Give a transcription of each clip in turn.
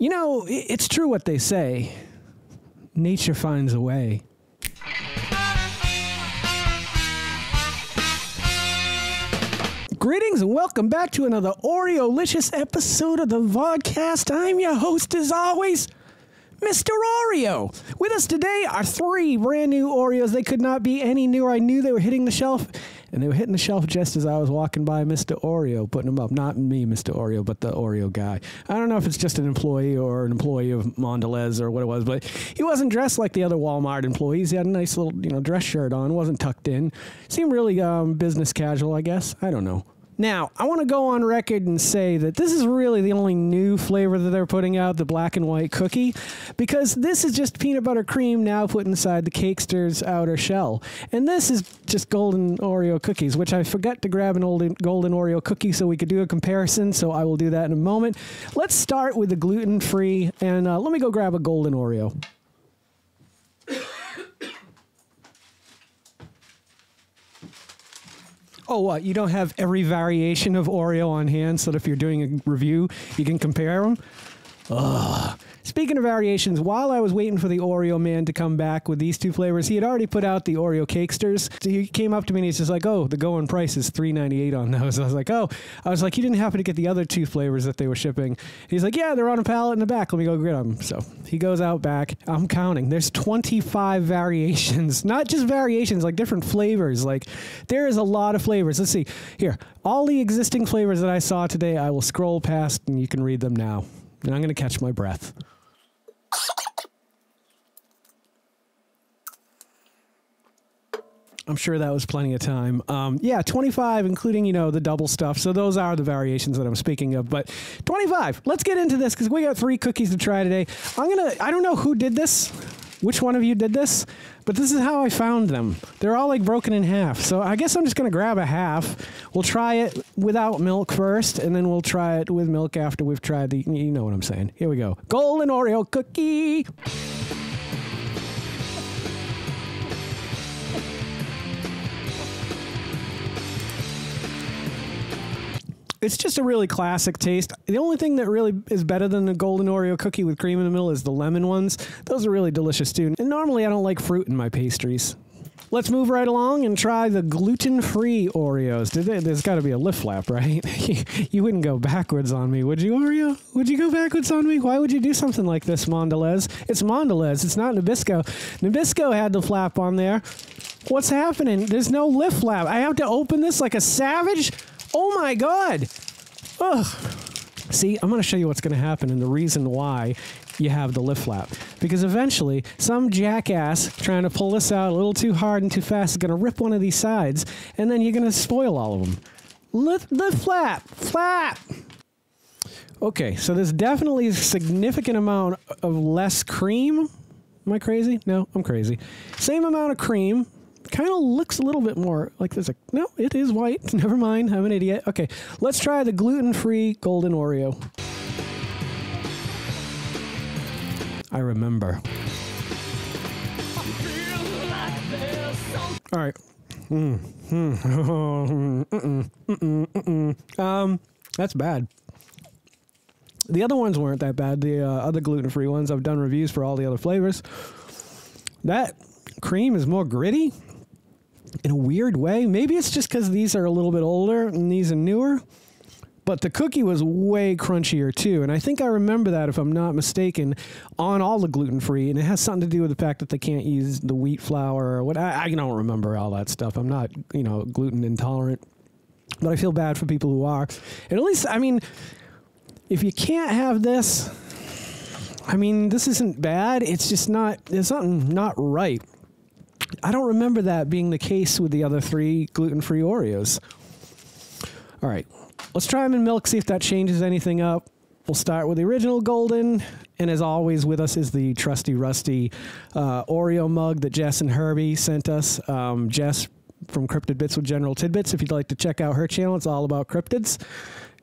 You know, it's true what they say. Nature finds a way. Greetings and welcome back to another Oreo-licious episode of the Vodcast. I'm your host, as always, Mr. Oreo. With us today are 3 brand new Oreos. They could not be any newer. I knew they were hitting the shelf, and they were hitting the shelf just as I was walking by Mr. Oreo, putting them up. Not me, Mr. Oreo, but the Oreo guy. I don't know if it's just an employee or an employee of Mondelez or what it was, but he wasn't dressed like the other Walmart employees. He had a nice little, dress shirt on, wasn't tucked in. Seemed really business casual, I guess. I don't know. Now, I want to go on record and say that this is really the only new flavor that they're putting out, the black and white cookie, because this is just peanut butter cream now put inside the Cakester's outer shell. And this is just golden Oreo cookies, which I forgot to grab an old golden Oreo cookie so we could do a comparison, so I will do that in a moment. Let's start with the gluten-free, and let me go grab a golden Oreo. Oh, what? You don't have every variation of Oreo on hand so that if you're doing a review, you can compare them? Ugh. Speaking of variations, while I was waiting for the Oreo man to come back with these 2 flavors, he had already put out the Oreo Cakesters. So he came up to me and he's just like, oh, the going price is $3.98 on those. I was like, oh. I was like, you didn't happen to get the other 2 flavors that they were shipping? He's like, yeah, they're on a pallet in the back. Let me go get them. So he goes out back. I'm counting. There's 25 variations. Not just variations, like different flavors. Like, there is a lot of flavors. Let's see. Here, all the existing flavors that I saw today, I will scroll past and you can read them now. And I'm going to catch my breath. I'm sure that was plenty of time. Yeah, 25, including, the double stuff. So those are the variations that I'm speaking of. But 25. Let's get into this because we got 3 cookies to try today. I don't know who did this, which one of you did this, but this is how I found them. They're all like broken in half. So I guess I'm just going to grab a half. We'll try it without milk first, and then we'll try it with milk after we've tried the, you know what I'm saying. Here we go. Golden Oreo cookie. It's just a really classic taste. The only thing that really is better than the golden Oreo cookie with cream in the middle is the lemon ones. Those are really delicious too. And normally I don't like fruit in my pastries. Let's move right along and try the gluten-free Oreos. There's got to be a lip flap, right? You wouldn't go backwards on me, would you, Oreo? Would you go backwards on me? Why would you do something like this, Mondelez? It's Mondelez. It's not Nabisco. Nabisco had the flap on there. What's happening? There's no lip flap. I have to open this like a savage? Oh my God. Ugh. See, I'm going to show you what's going to happen and the reason why you have the lip flap. Because eventually, some jackass trying to pull this out a little too hard and too fast is going to rip one of these sides, and then you're going to spoil all of them. Lip flap. Flap. Okay, so there's definitely a significant amount of less cream. Am I crazy? No, I'm crazy. Same amount of cream. Kind of looks a little bit more like there's no, it is white. Never mind, I'm an idiot. Okay, let's try the gluten-free golden Oreo. I remember. All right. That's bad. The other ones weren't that bad. The other gluten-free ones, I've done reviews for all the other flavors. That cream is more gritty. In a weird way. Maybe it's just because these are a little bit older and these are newer. But the cookie was way crunchier too. And I think I remember that, if I'm not mistaken, on all the gluten-free. And it has something to do with the fact that they can't use the wheat flour or what. I don't remember all that stuff. I'm not, gluten intolerant. But I feel bad for people who are. And at least, if you can't have this, this isn't bad. It's just not, there's something not right. I don't remember that being the case with the other 3 gluten-free Oreos. All right, let's try them in milk, see if that changes anything up. We'll start with the original golden, and as always with us is the trusty rusty Oreo mug that Jess and Herbie sent us. Jess from Cryptid Bits with General Tidbits. If you'd like to check out her channel, it's all about cryptids.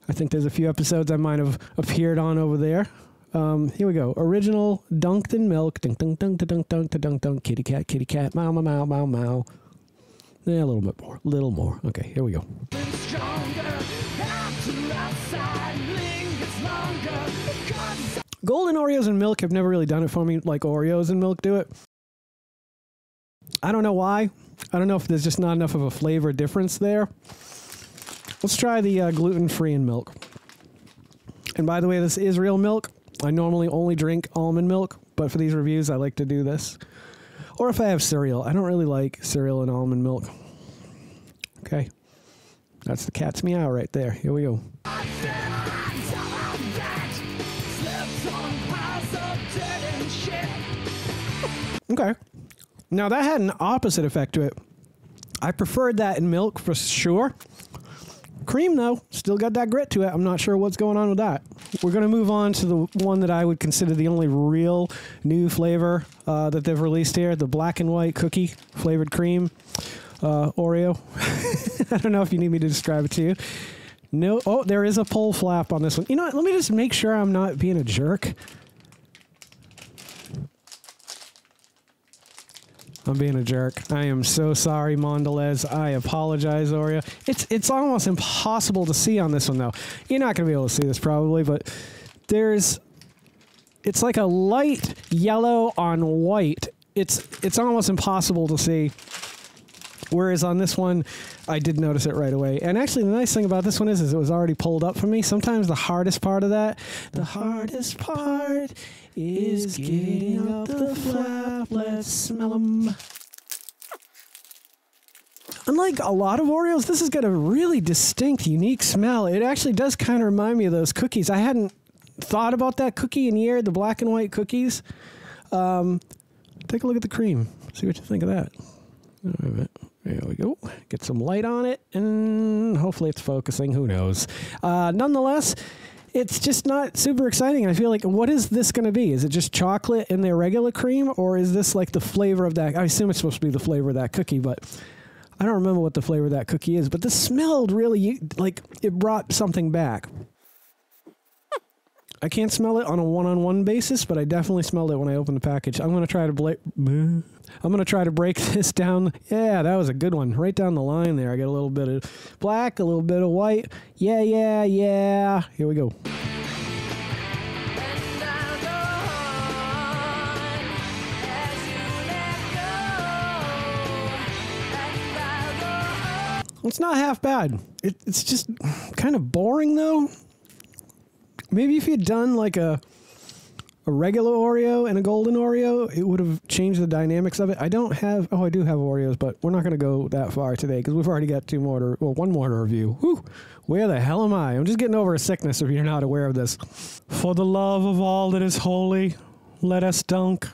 I think there's a few episodes I might have appeared on over there. Here we go. Original dunked in milk. Dunk, dunk, dunk, dunk, dunk, dunk, dunk. Kitty cat. Meow, meow, meow, meow, meow. Yeah, a little bit more. Little more. Okay, here we go. Golden Oreos and milk have never really done it for me like Oreos and milk do it. I don't know why. I don't know if there's just not enough of a flavor difference there. Let's try the gluten-free and milk. And by the way, this is real milk. I normally only drink almond milk, but for these reviews, I like to do this. Or if I have cereal. I don't really like cereal and almond milk. Okay. That's the cat's meow right there. Here we go. Okay. Now that had an opposite effect to it. I preferred that in milk for sure. Cream, though, still got that grit to it. I'm not sure what's going on with that. We're going to move on to the one that I would consider the only real new flavor that they've released here, the black and white cookie flavored cream Oreo. I don't know if you need me to describe it to you. No. Oh, there is a pull flap on this one. You know what? Let me just make sure I'm not being a jerk. I'm being a jerk. I am so sorry, Mondelez. I apologize, Oreo. It's almost impossible to see on this one, though. You're not going to be able to see this probably, but it's like a light yellow on white. It's almost impossible to see. Whereas on this one, I did notice it right away. And actually, the nice thing about this one is it was already pulled up for me. Sometimes the hardest part of that, the hardest part is getting up the flap. Let's smell them. Unlike a lot of Oreos, this has got a really distinct, unique smell. It actually does kind of remind me of those cookies. I hadn't thought about that cookie in years, the black and white cookies. Take a look at the cream. See what you think of that. There we go. Get some light on it, and hopefully it's focusing. Who knows? Nonetheless, it's just not super exciting. I feel like, what is this going to be? Is it just chocolate in their regular cream, or is this like the flavor of that? I assume it's supposed to be the flavor of that cookie, but I don't remember what the flavor of that cookie is. But this smelled really like it brought something back. I can't smell it on a one-on-one basis, but I definitely smelled it when I opened the package. I'm going to try to break this down. Yeah, that was a good one. Right down the line there. I got a little bit of black, a little bit of white. Yeah, yeah, yeah. Here we go. It's not half bad. It's just kind of boring, though. Maybe if you'd done like a regular Oreo and a golden Oreo, it would have changed the dynamics of it. I do have Oreos, but we're not going to go that far today because we've already got one more to review. Whew, where the hell am I? I'm just getting over a sickness if you're not aware of this. For the love of all that is holy, let us dunk.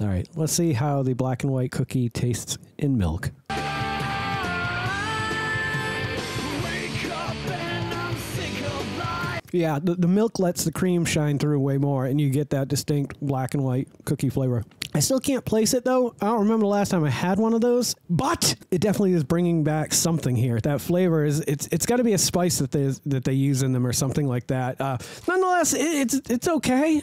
All right, let's see how the black and white cookie tastes in milk. Yeah, the milk lets the cream shine through way more, and you get that distinct black and white cookie flavor. I still can't place it, though. I don't remember the last time I had one of those, but it definitely is bringing back something here. That flavor it's got to be a spice that they use in them or something like that. Nonetheless, it's okay.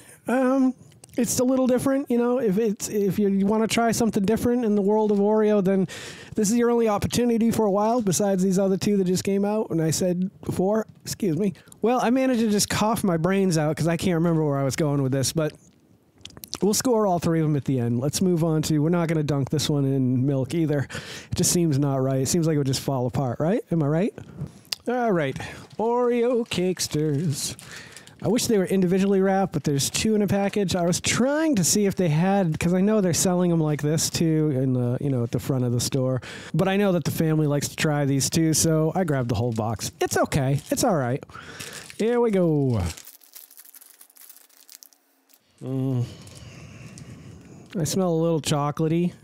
It's a little different, you know. If you want to try something different in the world of Oreo, then this is your only opportunity for a while. Besides these other two that just came out, and I said before, excuse me. Well, I managed to just cough my brains out because I can't remember where I was going with this, but we'll score all three of them at the end. Let's move on to. We're not going to dunk this one in milk either. It just seems not right. It seems like it would just fall apart, right? Am I right? All right, Oreo Cakesters. I wish they were individually wrapped, but there's two in a package. I was trying to see if they had, because I know they're selling them like this too, in the, at the front of the store. But I know that the family likes to try these too, so I grabbed the whole box. It's okay. It's all right. Here we go. I smell a little chocolatey.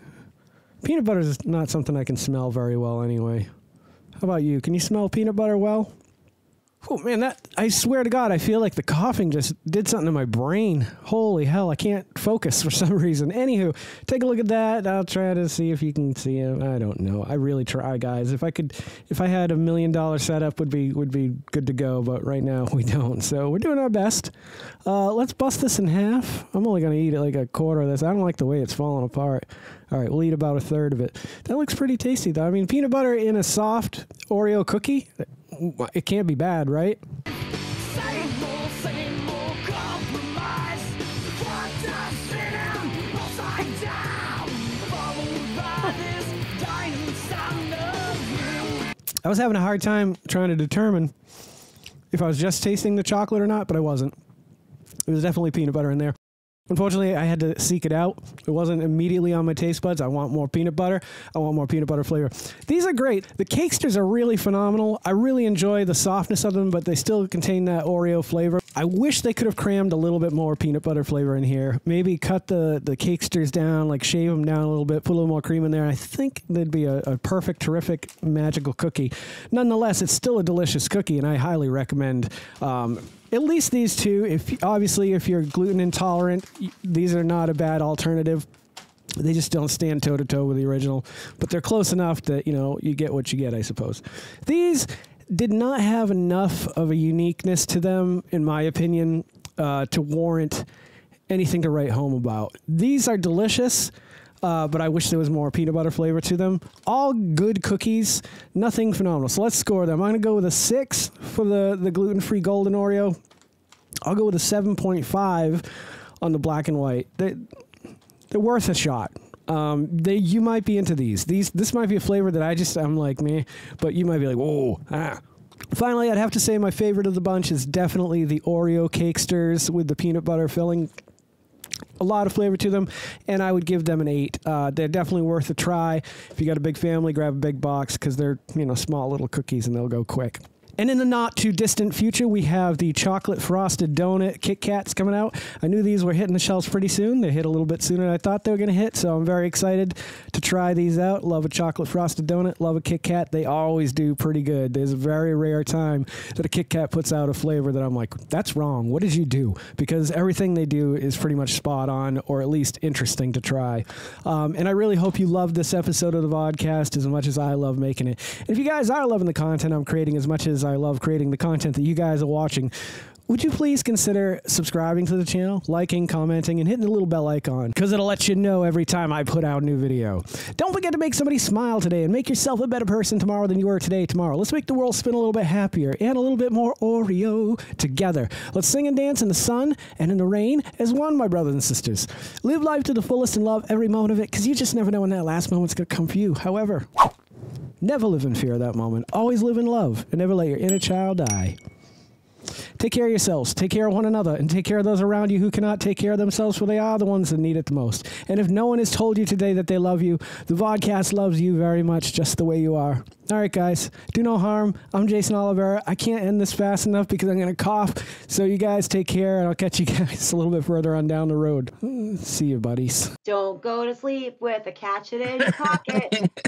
Peanut butter is not something I can smell very well anyway. How about you? Can you smell peanut butter well? Oh man, I swear to God, I feel like the coughing just did something to my brain. Holy hell, I can't focus for some reason. Anywho, take a look at that. I'll try to see if you can see it. I don't know. I really try, guys. If I had $1 million setup, would be good to go. But right now we don't. So we're doing our best. Let's bust this in half. I'm only gonna eat it like a quarter of this. I don't like the way it's falling apart. All right, we'll eat about a third of it. That looks pretty tasty, though. I mean, peanut butter in a soft Oreo cookie. It can't be bad, right? Same old compromise. What does sit him upside down? Followed by this dying sound of you. I was having a hard time trying to determine if I was just tasting the chocolate or not, but I wasn't. It was definitely peanut butter in there. Unfortunately, I had to seek it out. It wasn't immediately on my taste buds. I want more peanut butter. I want more peanut butter flavor. These are great. The Cakesters are really phenomenal. I really enjoy the softness of them, but they still contain that Oreo flavor. I wish they could have crammed a little bit more peanut butter flavor in here. Maybe cut the Cakesters down, like shave them down a little bit, put a little more cream in there. I think they'd be a perfect, terrific, magical cookie. Nonetheless, it's still a delicious cookie, and I highly recommend at least these two. If you're gluten intolerant, these are not a bad alternative. They just don't stand toe to toe with the original, but they're close enough that, you get what you get, I suppose. These did not have enough of a uniqueness to them, in my opinion, to warrant anything to write home about. These are delicious, but I wish there was more peanut butter flavor to them. All good cookies, nothing phenomenal. So let's score them. I'm going to go with a 6 for the gluten-free golden Oreo. I'll go with a 7.5 on the black and white. They're worth a shot. You might be into these. This might be a flavor that I'm like, meh, but you might be like, whoa, ah. Finally, I'd have to say my favorite of the bunch is definitely the Oreo Cakesters with the peanut butter filling. A lot of flavor to them, and I would give them an 8. They're definitely worth a try. If you got a big family, grab a big box because they're small little cookies and they'll go quick. And in the not too distant future, we have the chocolate frosted donut Kit Kats coming out. I knew these were hitting the shelves pretty soon. They hit a little bit sooner than I thought they were going to hit, so I'm very excited to try these out. Love a chocolate frosted donut, love a Kit Kat. They always do pretty good. There's a very rare time that a Kit Kat puts out a flavor that I'm like, that's wrong. What did you do? Because everything they do is pretty much spot on, or at least interesting to try. And I really hope you love this episode of the Vodcast as much as I love making it. And if you guys are loving the content I'm creating as much as I love creating the content that you guys are watching, would you please consider subscribing to the channel, liking, commenting, and hitting the little bell icon, because it'll let you know every time I put out a new video. Don't forget to make somebody smile today and make yourself a better person tomorrow than you were today tomorrow. Let's make the world spin a little bit happier and a little bit more Oreo together. Let's sing and dance in the sun and in the rain as one, my brothers and sisters. Live life to the fullest and love every moment of it, because you just never know when that last moment's going to come for you. However, never live in fear of that moment. Always live in love and never let your inner child die. Take care of yourselves, take care of one another, and take care of those around you who cannot take care of themselves, for they are the ones that need it the most. And if no one has told you today that they love you, the Vodcast loves you very much just the way you are. All right, guys, do no harm. I'm Jason Oliveira. I can't end this fast enough because I'm going to cough. So you guys take care, and I'll catch you guys a little bit further on down the road. See you, buddies. Don't go to sleep with a catch it in your pocket.